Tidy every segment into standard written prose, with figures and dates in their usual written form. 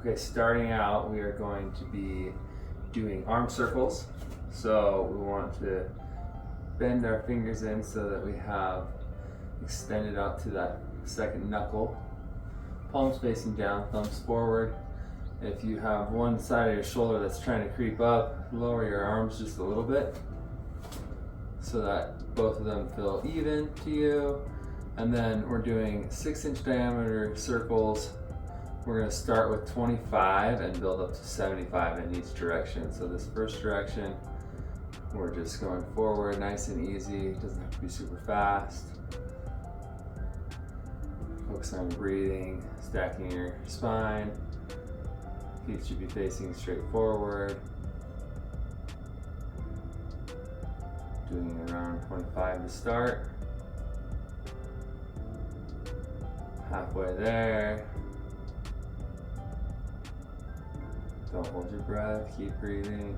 Okay, starting out, we are going to be doing arm circles. So we want to bend our fingers in so that we have extended out to that second knuckle. Palms facing down, thumbs forward. If you have one side of your shoulder that's trying to creep up, lower your arms just a little bit so that both of them feel even to you. And then we're doing 6-inch diameter circles. We're going to start with 25 and build up to 75 in each direction. So this first direction, we're just going forward, nice and easy. It doesn't have to be super fast. Focus on breathing, stacking your spine. Feet should be facing straight forward. Doing around 25 to start. Halfway there. Don't hold your breath, keep breathing.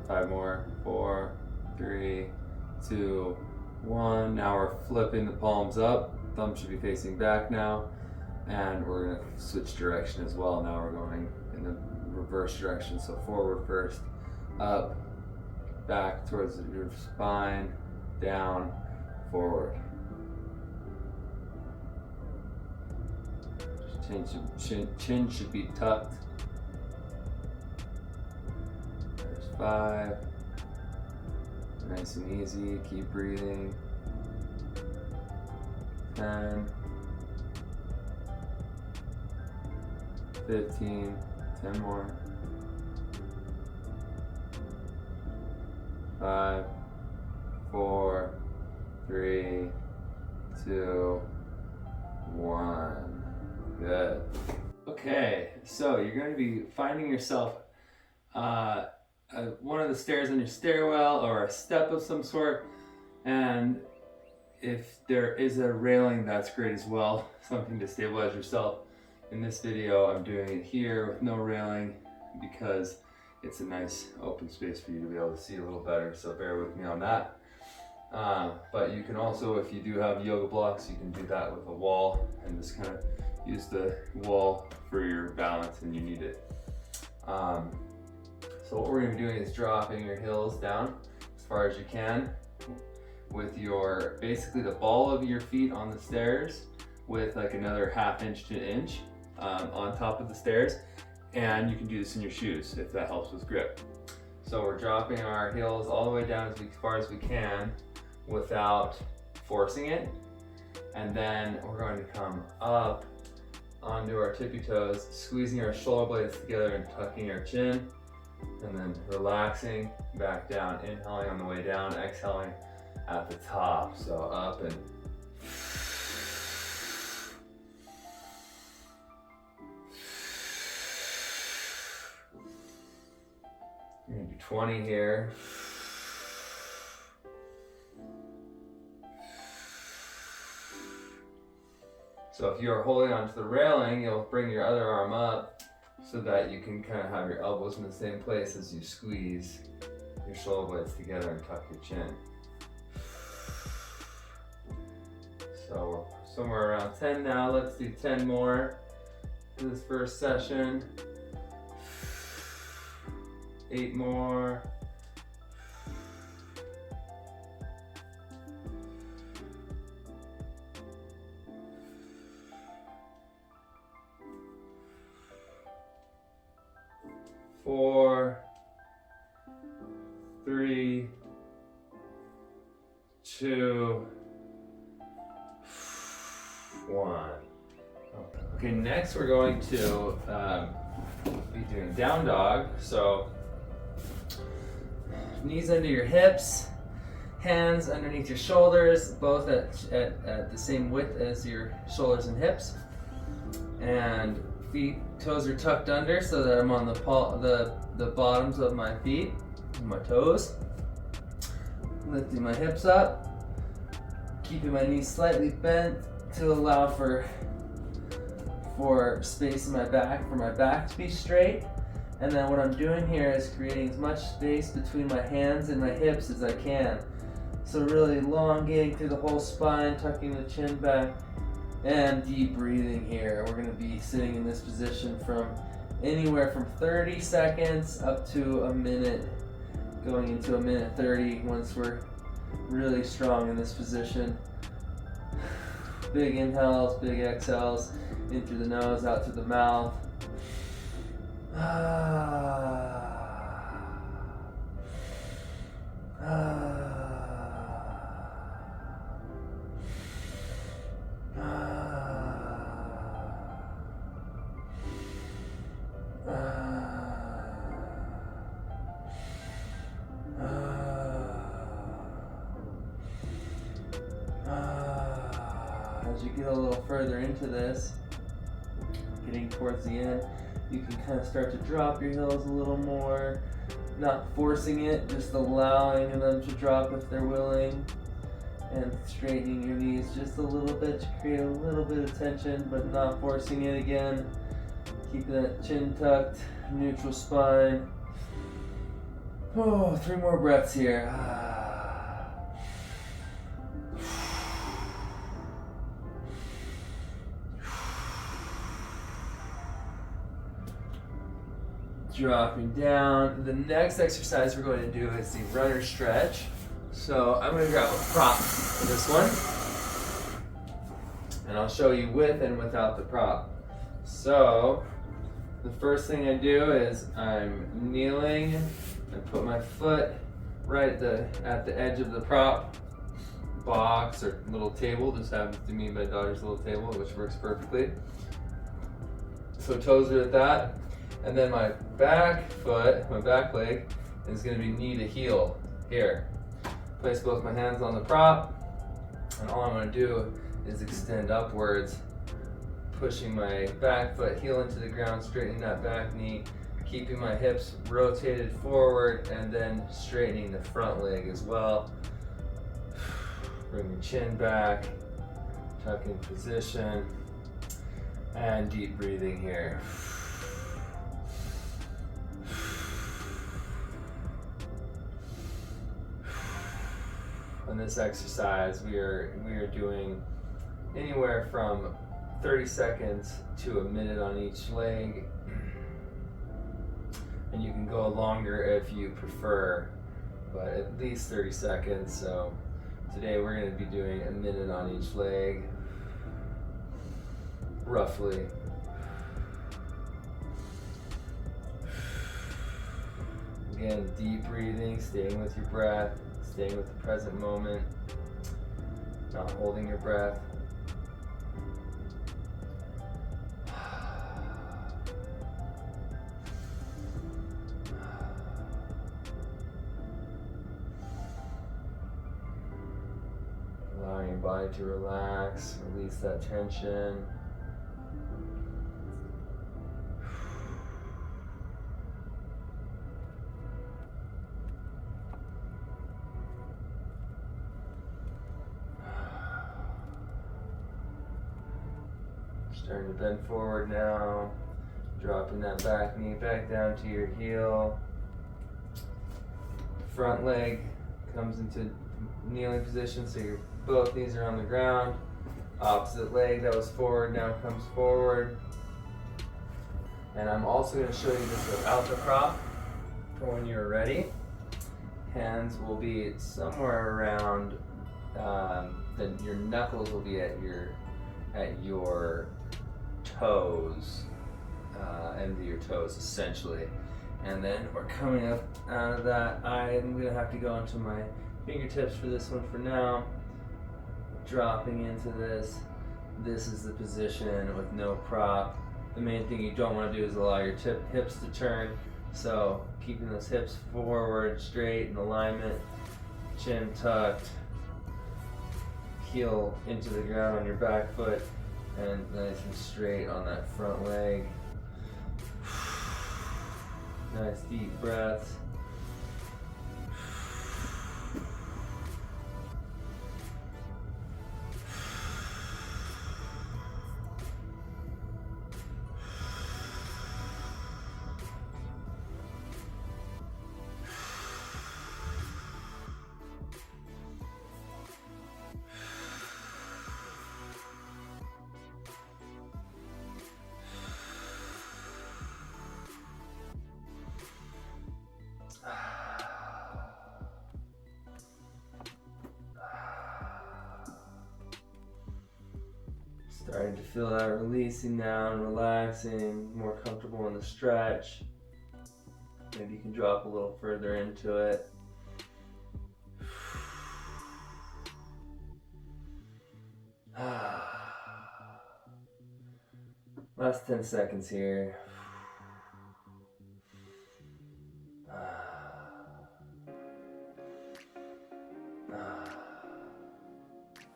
5 more, 4, 3, 2, 1. Now we're flipping the palms up. Thumb should be facing back now. And we're gonna switch direction as well. Now we're going in the reverse direction. So forward first, up, back towards your spine, down, forward. Chin should be tucked. There's 5. Nice and easy, keep breathing. 10. 15, 10 more. 5, 4, 3, 2, 1. Good. Okay, so you're going to be finding yourself one of the stairs on your stairwell or a step of some sort, and if there is a railing, that's great as well, something to stabilize yourself. In this video, I'm doing it here with no railing because it's a nice open space for you to be able to see a little better, so bear with me on that. But you can also, if you do have yoga blocks, you can do that with a wall and just kind of use the wall for your balance when you need it. So what we're going to be doing is dropping your heels down as far as you can with your, basically the ball of your feet on the stairs with like another 1/2 inch to 1 inch on top of the stairs. And you can do this in your shoes if that helps with grip. So we're dropping our heels all the way down as far as we can without forcing it. And then we're going to come up onto our tippy toes, squeezing our shoulder blades together and tucking our chin, and then relaxing back down, inhaling on the way down, exhaling at the top. So up and you're gonna do 20 here. So if you're holding onto the railing, you'll bring your other arm up so that you can kind of have your elbows in the same place as you squeeze your shoulder blades together and tuck your chin. So we're somewhere around 10 now. Let's do 10 more for this first session. 8 more. 4, 3, 2, 1. Okay, next we're going to be doing down dog. So knees under your hips, hands underneath your shoulders, both at the same width as your shoulders and hips, and toes are tucked under so that I'm on the bottoms of my feet, my toes. Lifting my hips up, keeping my knees slightly bent to allow for space in my back, for my back to be straight. And then what I'm doing here is creating as much space between my hands and my hips as I can. So really elongating through the whole spine, tucking the chin back And deep breathing here. We're going to be sitting in this position from anywhere from 30 seconds up to a minute, going into a minute 30 once we're really strong in this position. Big inhales, big exhales, in through the nose, out through the mouth. As you get a little further into this, getting towards the end, you can kind of start to drop your heels a little more, not forcing it, just allowing them to drop if they're willing, and straightening your knees just a little bit to create a little bit of tension, but not forcing it again. Keep that chin tucked, neutral spine. Oh, 3 more breaths here. Dropping down. The next exercise we're going to do is the runner stretch. So I'm going to grab a prop for this one, and I'll show you with and without the prop. So the first thing I do is I'm kneeling and put my foot right at the edge of the prop box or little table. This happens to me, my daughter's little table, which works perfectly. So toes are at that. And then my back foot, my back leg, is going to be knee to heel here. Place both my hands on the prop, and all I'm going to do is extend upwards, pushing my back foot, heel into the ground, straightening that back knee, keeping my hips rotated forward, and then straightening the front leg as well. Bring your chin back, tuck in position, and deep breathing here. On this exercise, we are doing anywhere from 30 seconds to a minute on each leg, and you can go longer if you prefer, but at least 30 seconds. So today we're going to be doing a minute on each leg, roughly. Again, deep breathing, staying with your breath, staying with the present moment, not holding your breath. Allowing your body to relax, release that tension. Starting to bend forward now, dropping that back knee back down to your heel. Front leg comes into kneeling position, so your both knees are on the ground. Opposite leg that was forward now comes forward. And I'm also going to show you this without the prop for when you're ready. Hands will be somewhere around, your knuckles will be at your toes, end of your toes essentially. And then we're coming up out of that. I'm going to have to go into my fingertips for this one for now. Dropping into this. This is the position with no prop. The main thing you don't want to do is allow your hips to turn. So keeping those hips forward, straight in alignment, chin tucked, heel into the ground on your back foot, and nice and straight on that front leg. Nice deep breaths. Starting to feel that releasing now and relaxing, more comfortable in the stretch. Maybe you can drop a little further into it. Last 10 seconds here.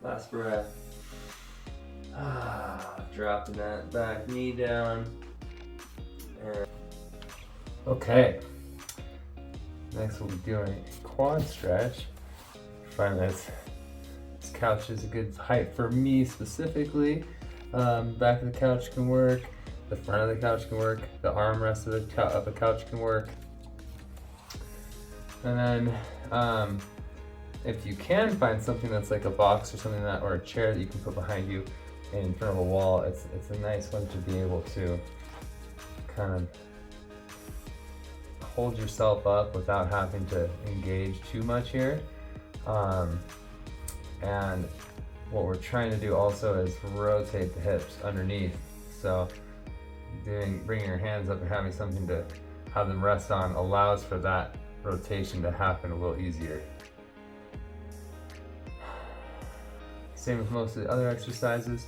Last breath. Dropping that back knee down. And okay. Next we'll be doing a quad stretch. I find this couch is a good height for me specifically. Back of the couch can work. The front of the couch can work. The armrest of the couch can work. And then if you can find something that's like a box or something that, or a chair that you can put behind you in front of a wall, it's a nice one to be able to kind of hold yourself up without having to engage too much here. And what we're trying to do also is rotate the hips underneath. So bringing your hands up and having something to have them rest on allows for that rotation to happen a little easier. Same with most of the other exercises.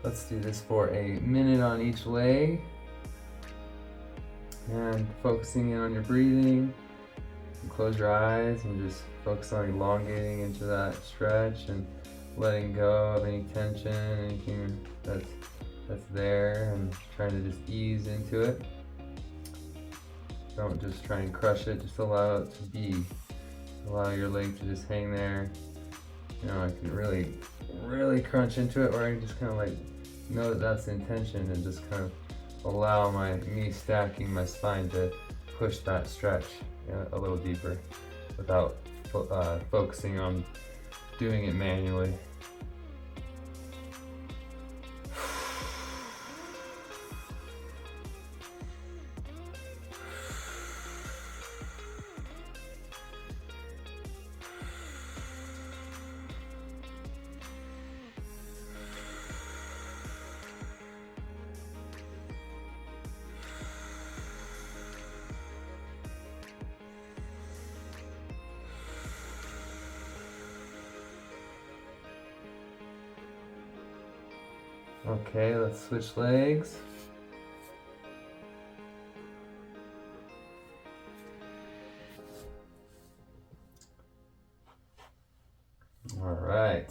Let's do this for a minute on each leg. And focusing in on your breathing. And close your eyes and just focus on elongating into that stretch and letting go of any tension, anything that's there, and trying to just ease into it. Don't just try and crush it, just allow it to be. Allow your leg to just hang there. You know, I can really crunch into it, or I can just kind of like know that that's the intention and just kind of allow my knee stacking my spine to push that stretch a little deeper without focusing on doing it manually. Okay, let's switch legs. All right.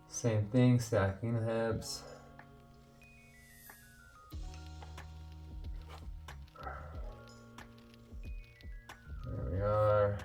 Same thing, stacking the hips. There we are.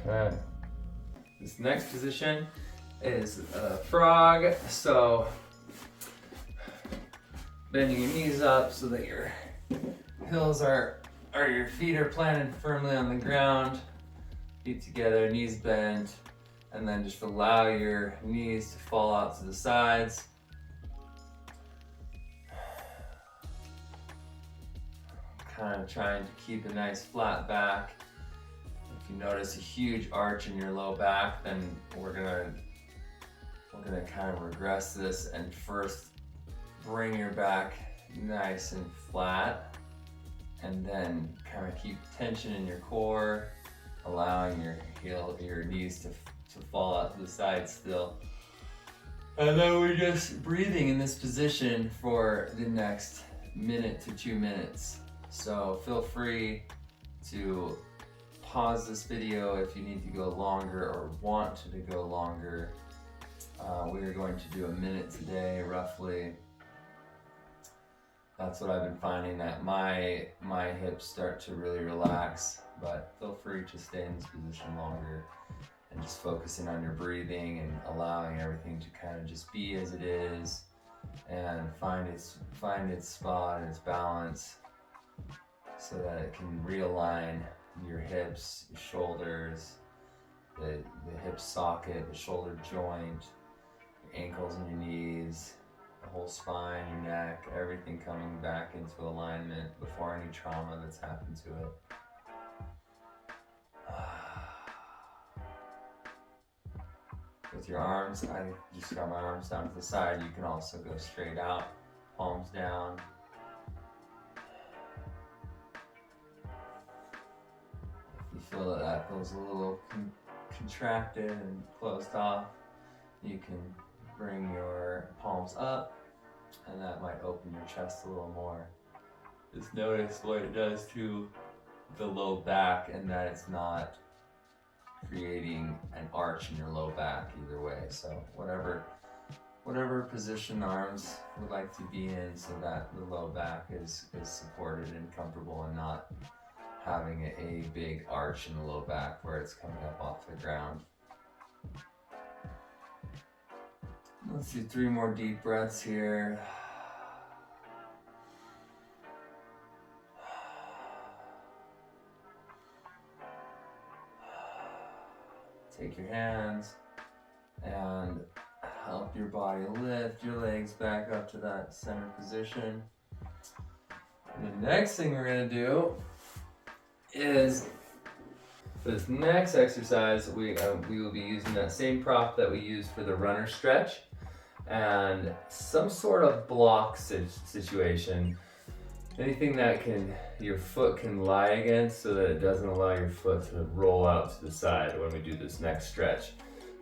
Okay. This next position is a frog. So bending your knees up so that your heels or your feet are planted firmly on the ground. Feet together, knees bent, and then just allow your knees to fall out to the sides. Kind of trying to keep a nice flat back. If you notice a huge arch in your low back, then we're gonna kind of regress this and first bring your back nice and flat, and then kind of keep tension in your core, allowing your knees to fall out to the side still. And then we're just breathing in this position for the next minute to 2 minutes. So feel free to pause this video if you need to go longer or want to go longer. We are going to do a minute today, roughly. That's what I've been finding, that my hips start to really relax, but feel free to stay in this position longer and just focusing on your breathing and allowing everything to kind of just be as it is and find its spot and its balance so that it can realign your hips, your shoulders, the hip socket, the shoulder joint, your ankles and your knees, the whole spine, your neck, everything coming back into alignment before any trauma that's happened to it. With your arms, I just got my arms down to the side. You can also go straight out, palms down. If you feel that feels a little contracted and closed off, you can bring your palms up, and that might open your chest a little more. Just notice what it does to the low back, and that it's not creating an arch in your low back either way. So whatever position the arms would like to be in, so that the low back is supported and comfortable and not having a big arch in the low back where it's coming up off the ground. Let's do 3 more deep breaths here. Take your hands and help your body lift your legs back up to that center position. And the next thing we're going to do is, for this next exercise, we will be using that same prop that we used for the runner stretch and some sort of block situation. Anything that your foot can lie against so that it doesn't allow your foot to roll out to the side when we do this next stretch.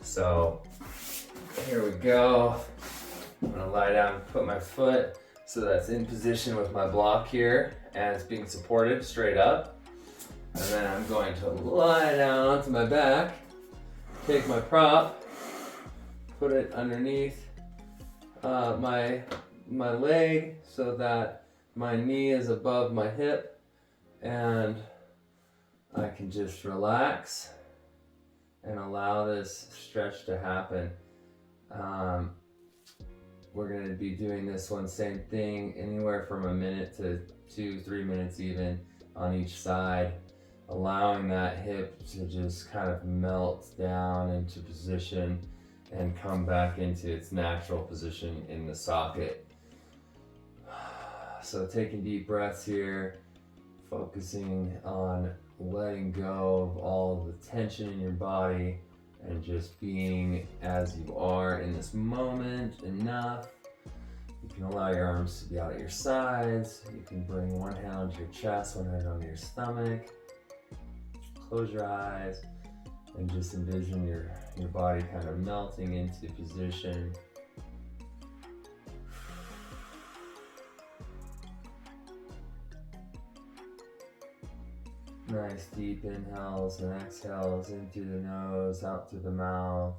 So here we go. I'm gonna lie down and put my foot so that's in position with my block here and it's being supported straight up. And then I'm going to lie down onto my back, take my prop, put it underneath my leg so that my knee is above my hip, and I can just relax and allow this stretch to happen. We're going to be doing this one, same thing, anywhere from a minute to 2-3 minutes even on each side, allowing that hip to just kind of melt down into position and come back into its natural position in the socket. So taking deep breaths here, focusing on letting go of all the tension in your body and just being as you are in this moment enough. You can allow your arms to be out at your sides. You can bring one hand onto your chest, one hand onto your stomach. Close your eyes and just envision your body kind of melting into position. Nice deep inhales and exhales in through the nose, out through the mouth.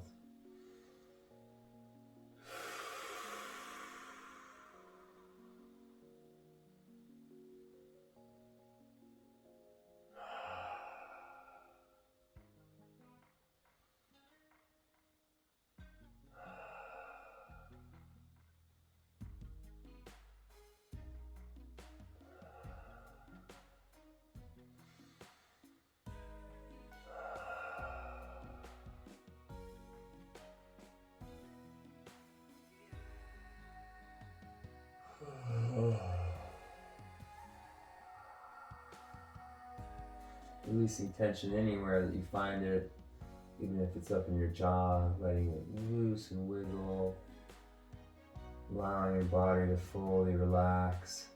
Releasing tension anywhere that you find it, even if it's up in your jaw, letting it loose and wiggle, allowing your body to fully relax.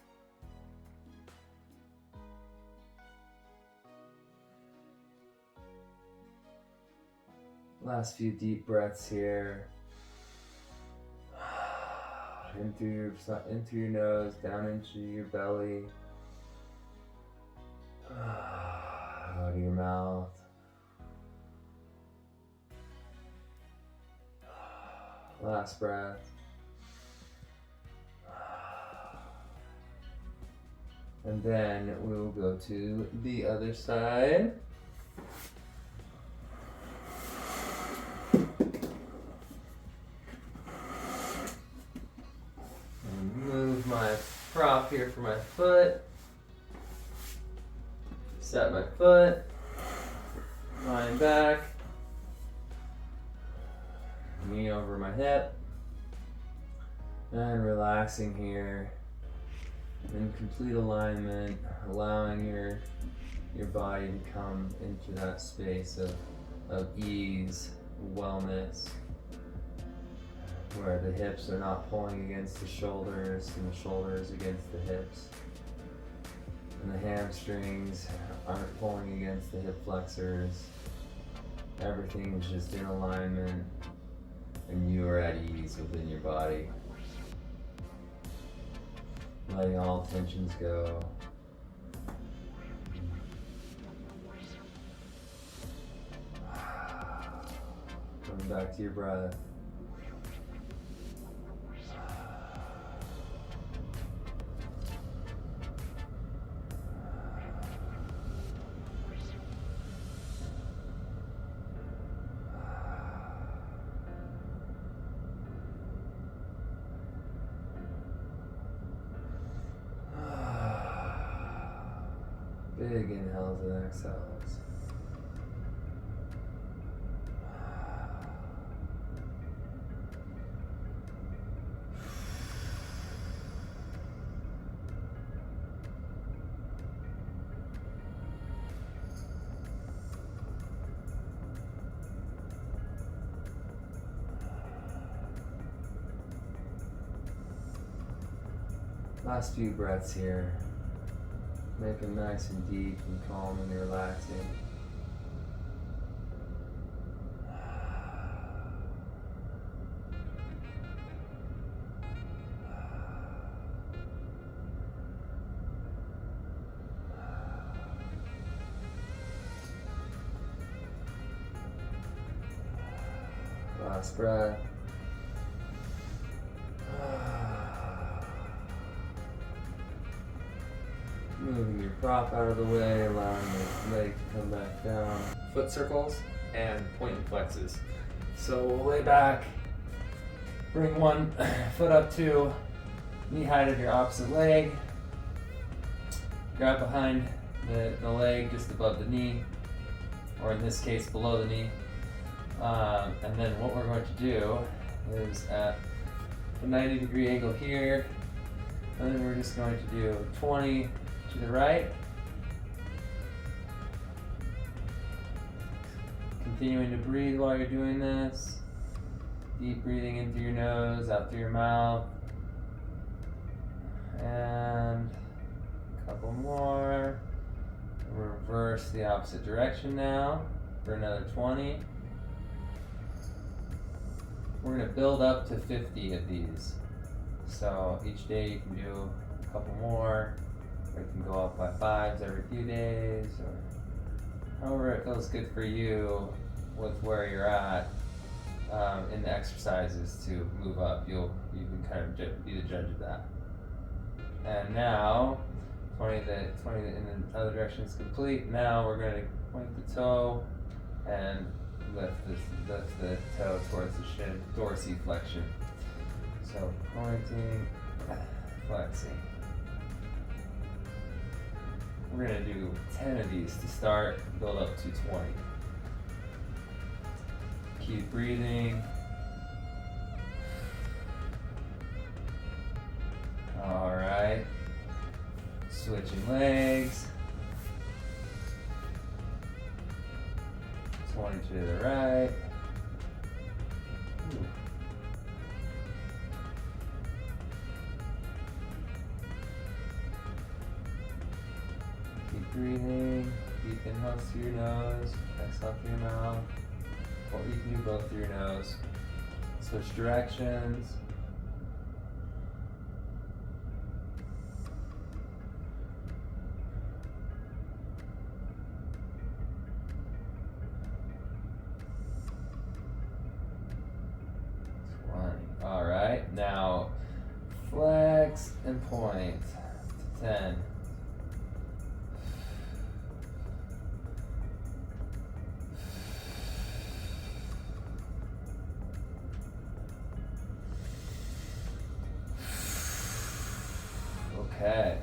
Last few deep breaths here. In through your nose, down into your belly. Out of your mouth. Last breath. And then we will go to the other side. And move my prop here for my foot. Set my foot. Lying back. Knee over my hip. And relaxing here. In complete alignment, allowing your body to come into that space of ease, wellness, where the hips are not pulling against the shoulders and the shoulders against the hips, and the hamstrings aren't pulling against the hip flexors. Everything is just in alignment, and you are at ease within your body. Letting all tensions go. Coming back to your breath. Big inhales and exhales. Last few breaths here. Make them nice and deep and calm and relaxing. Last breath. Moving your prop out of the way, allowing your leg to come back down. Foot circles and point and flexes. So we'll lay back, bring one foot up to knee height of your opposite leg. Grab behind the leg just above the knee, or in this case below the knee. And then what we're going to do is at a 90-degree angle here, and then we're just going to do 20 to the right. Continuing to breathe while you're doing this. Deep breathing in through your nose, out through your mouth. And a couple more. Reverse the opposite direction now for another 20. We're going to build up to 50 of these. So each day you can do a couple more. Or you can go up by 5s every few days, or however it feels good for you with where you're at in the exercises to move up. You can kind of be the judge of that. And now, 20 in the other direction is complete. Now we're going to point the toe and lift the toe towards the shin, dorsiflexion. So pointing, flexing. We're going to do 10 of these to start, build up to 20. Keep breathing. All right. Switching legs. 20 to the right. Ooh. Keep breathing. Deep inhales through your nose, exhale through your mouth. Or you can do both through your nose. Switch directions. All right, now flex and point to 10. Okay.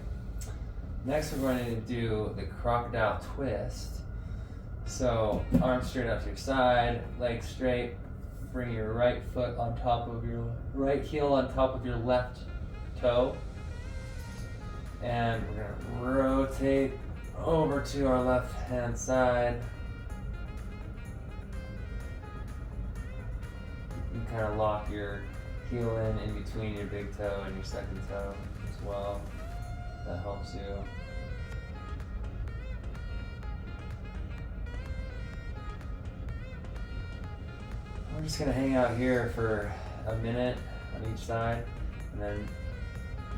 Next, we're going to do the crocodile twist. So, arms straight out to your side, legs straight. Bring your right foot on top of your right heel on top of your left toe. And we're going to rotate over to our left hand side. You can kind of lock your heel in between your big toe and your second toe as well. That helps you. We're just going to hang out here for a minute on each side, and then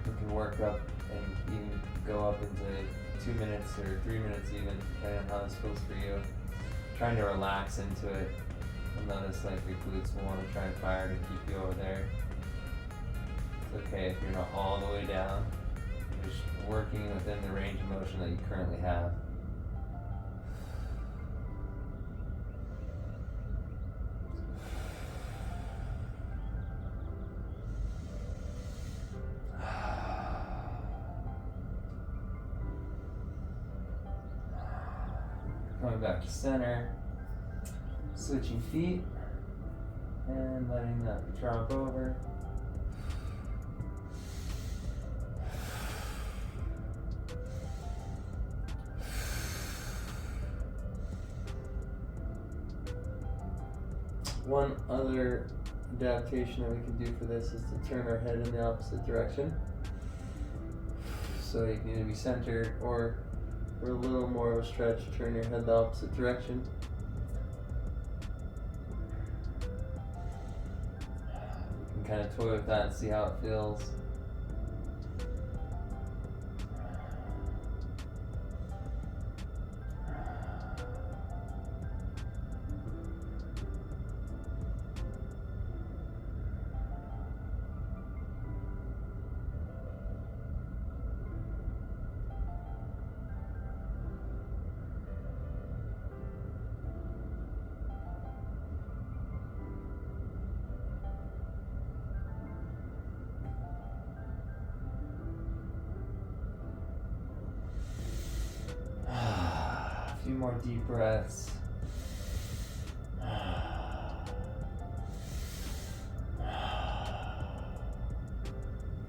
we can work up and even go up into 2 minutes or 3 minutes even, depending on how this feels for you. Trying to relax into it. You'll notice like your glutes will want to try and fire to keep you over there. It's okay if you're not all the way down. You're just working within the range of motion that you currently have. Coming back to center, switching feet, and letting that drop over. One other adaptation that we can do for this is to turn our head in the opposite direction. So you can either be centered or for a little more of a stretch, turn your head the opposite direction. You can kind of toy with that and see how it feels. A few more deep breaths.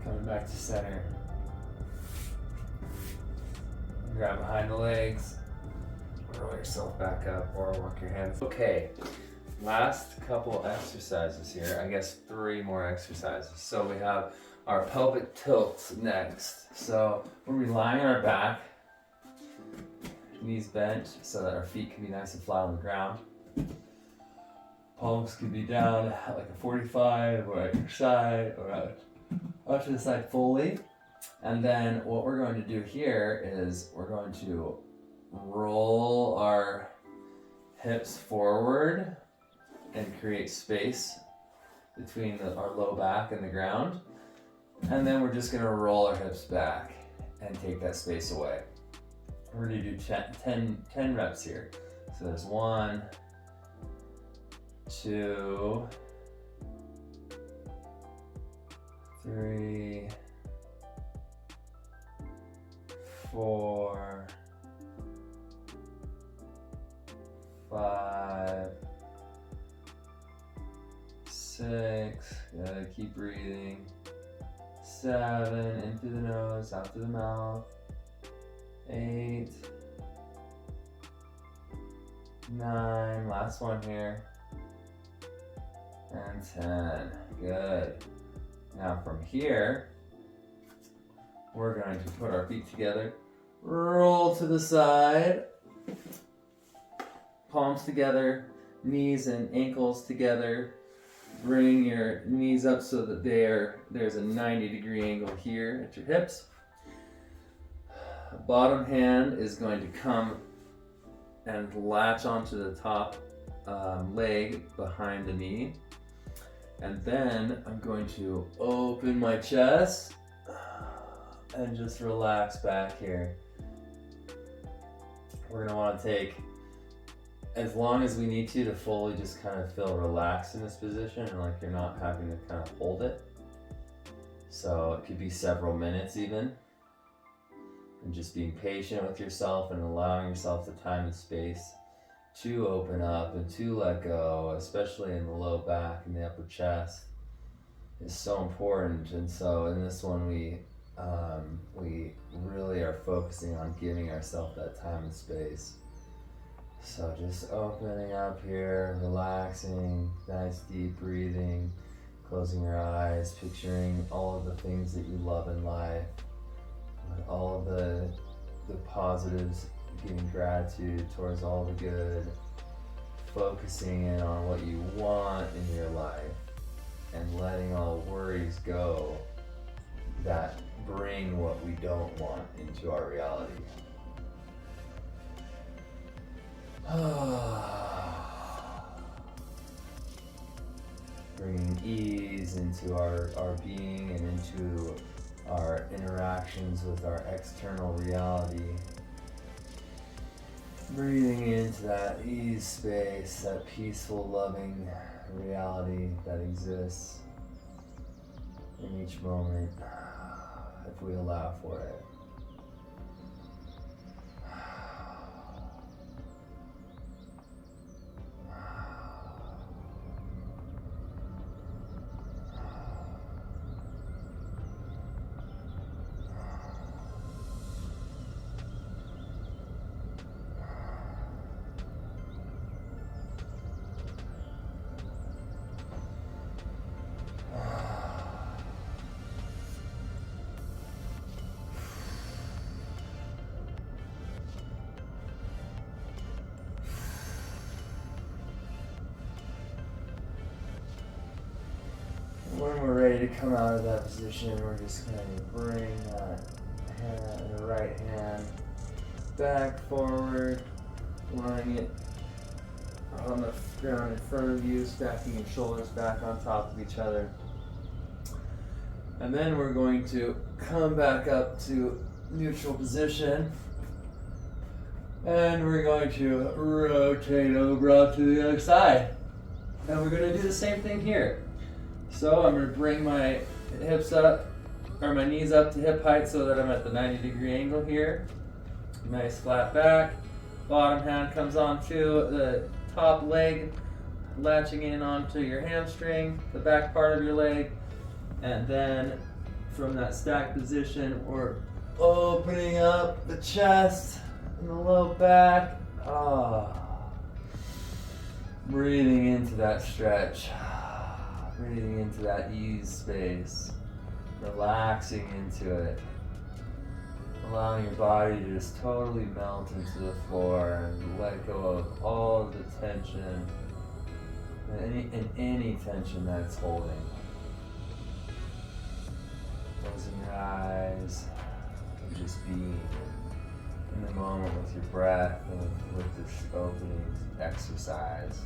Coming back to center. Grab behind the legs. Roll yourself back up or walk your hands. Okay, last couple exercises here. I guess 3 more exercises. So we have our pelvic tilts next. So we're gonna be lying on our back. Knees bent so that our feet can be nice and flat on the ground. Palms can be down at like a 45 or at your side or out to the side fully. And then what we're going to do here is we're going to roll our hips forward and create space between our low back and the ground. And then we're just going to roll our hips back and take that space away. We're going to do 10 reps here. So there's 1, 2, 3, 4, 5, 6, gotta keep breathing, 7, in through the nose, out through the mouth, 8, 9, last one here, and 10, good. Now from here, we're going to put our feet together, roll to the side, palms together, knees and ankles together. Bring your knees up so that there's a 90-degree angle here at your hips. Bottom hand is going to come and latch onto the top leg behind the knee. And then I'm going to open my chest and just relax back here. We're going to want to take as long as we need to fully just kind of feel relaxed in this position and like you're not having to kind of hold it. So it could be several minutes even. And just being patient with yourself and allowing yourself the time and space to open up and to let go, especially in the low back and the upper chest, is so important. And so in this one, we really are focusing on giving ourselves that time and space. So just opening up here, relaxing, nice deep breathing, closing your eyes, picturing all of the things that you love in life, all of the positives, giving gratitude towards all the good, focusing in on what you want in your life, and letting all worries go that bring what we don't want into our reality. Bringing ease into our being and into our interactions with our external reality. Breathing into that ease space, that peaceful, loving reality that exists in each moment, if we allow for it. When we're ready to come out of that position, we're just going to bring that hand, the right hand back forward, lying it on the ground in front of you, stacking your shoulders back on top of each other. And then we're going to come back up to neutral position. And we're going to rotate over out to the other side. And we're going to do the same thing here. So I'm going to bring my hips up, or my knees up to hip height so that I'm at the 90-degree angle here. Nice flat back. Bottom hand comes onto the top leg, latching in onto your hamstring, the back part of your leg. And then from that stacked position, we're opening up the chest and the low back. Breathing into that stretch. Breathing into that ease space, relaxing into it, allowing your body to just totally melt into the floor and let go of all of the tension and any tension that's holding. Closing your eyes and just being in the moment with your breath and with this opening exercise.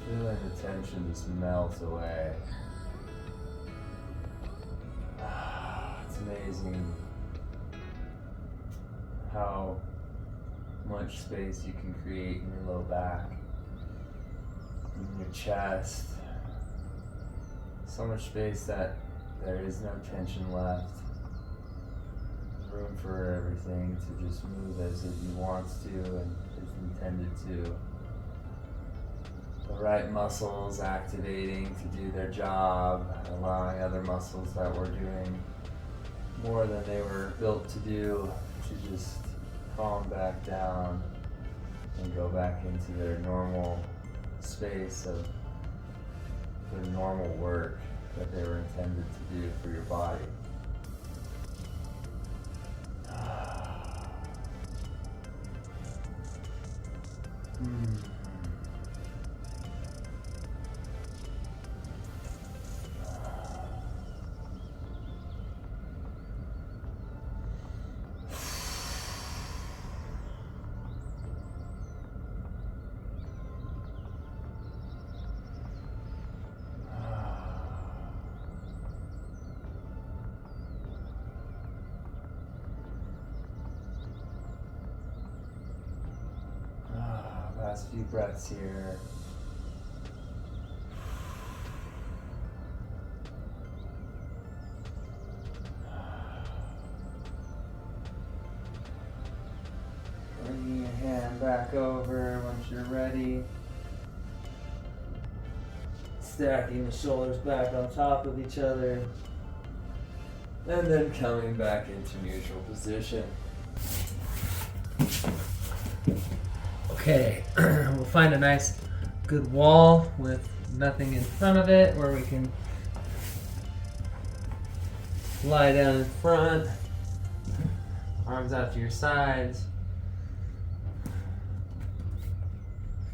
Feeling the tension just melt away. It's amazing how much space you can create in your low back, in your chest. So much space that there is no tension left. Room for everything to just move as it wants to and is intended to. The right muscles activating to do their job, allowing other muscles that were doing more than they were built to do to just calm back down and go back into their normal space of the normal work that they were intended to do for your body. Last few breaths here. Bringing your hand back over once you're ready. Stacking the shoulders back on top of each other. And then coming back into neutral position. Okay, we'll find a nice good wall with nothing in front of it where we can lie down in front, arms out to your sides.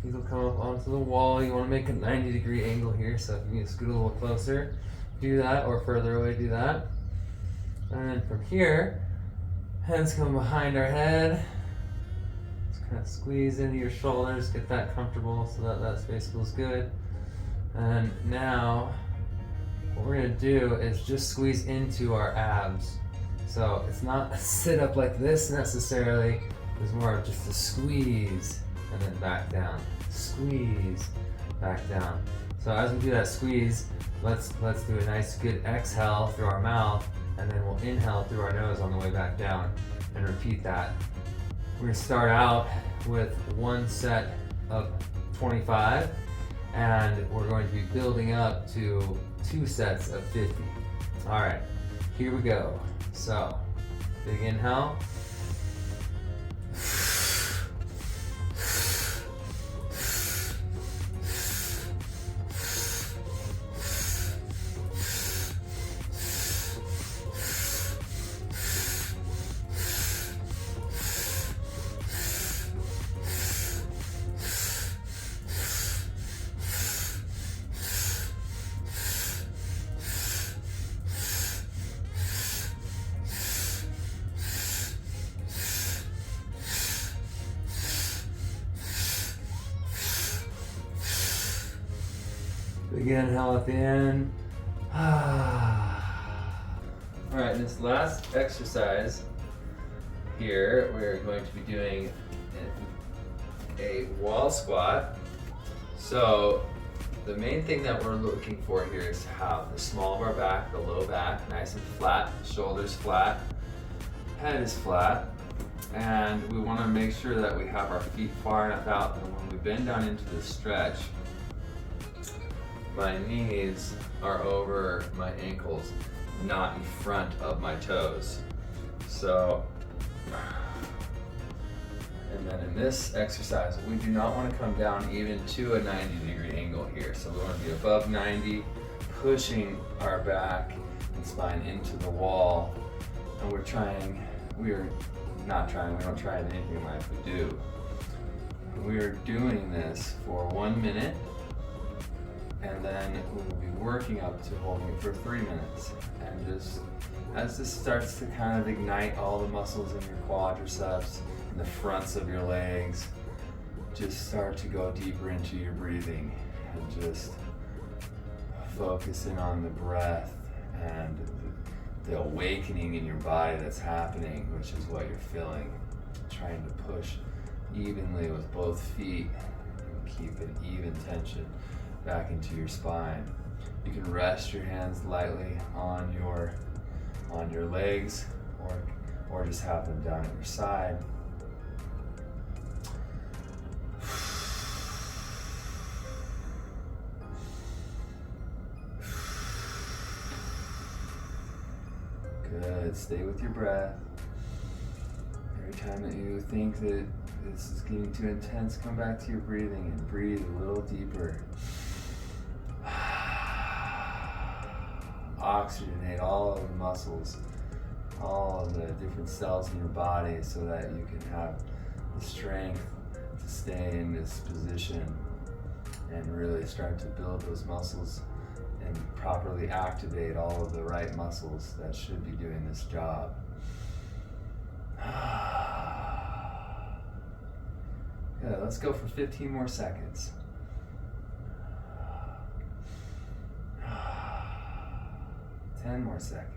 Feet will come up onto the wall. You want to make a 90-degree angle here, so if you need to scoot a little closer, do that, or further away, do that. And then from here, hands come behind our head. Kind of squeeze into your shoulders, get that comfortable so that that space feels good. And now what we're going to do is just squeeze into our abs. So it's not a sit up like this necessarily, it's more of just a squeeze and then back down. Squeeze, back down. So as we do that squeeze, let's do a nice good exhale through our mouth, and then we'll inhale through our nose on the way back down and repeat that. We're going to start out with one set of 25, and we're going to be building up to 2 sets of 50. All right, here we go. So, big inhale. Big inhale at the end. Alright, this last exercise here, we're going to be doing a wall squat. So the main thing that we're looking for here is to have the small of our back, the low back, nice and flat, shoulders flat, head is flat, and we want to make sure that we have our feet far enough out that when we bend down into the stretch, my knees are over my ankles, not in front of my toes. So, and then in this exercise, we do not want to come down even to a 90-degree angle here. So we want to be above 90, pushing our back and spine into the wall. And we don't try anything in life, we do. We are doing this for 1 minute, and then we will be working up to holding it for 3 minutes. And just as this starts to kind of ignite all the muscles in your quadriceps and the fronts of your legs, just start to go deeper into your breathing and just focusing on the breath and the awakening in your body that's happening, which is what you're feeling. Trying to push evenly with both feet and keep an even tension back into your spine. You can rest your hands lightly on your legs, or just have them down at your side. Good. Stay with your breath. Every time that you think that this is getting too intense, come back to your breathing and breathe a little deeper. Oxygenate all of the muscles, all of the different cells in your body so that you can have the strength to stay in this position and really start to build those muscles and properly activate all of the right muscles that should be doing this job. Good, let's go for 15 more seconds. 10 more seconds.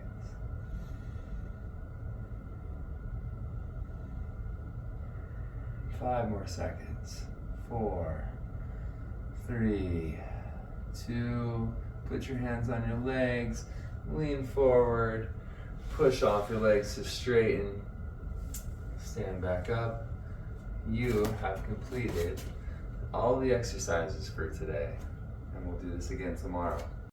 5 more seconds. 4, 3, 2, put your hands on your legs, lean forward, push off your legs to straighten, stand back up. You have completed all the exercises for today, and we'll do this again tomorrow.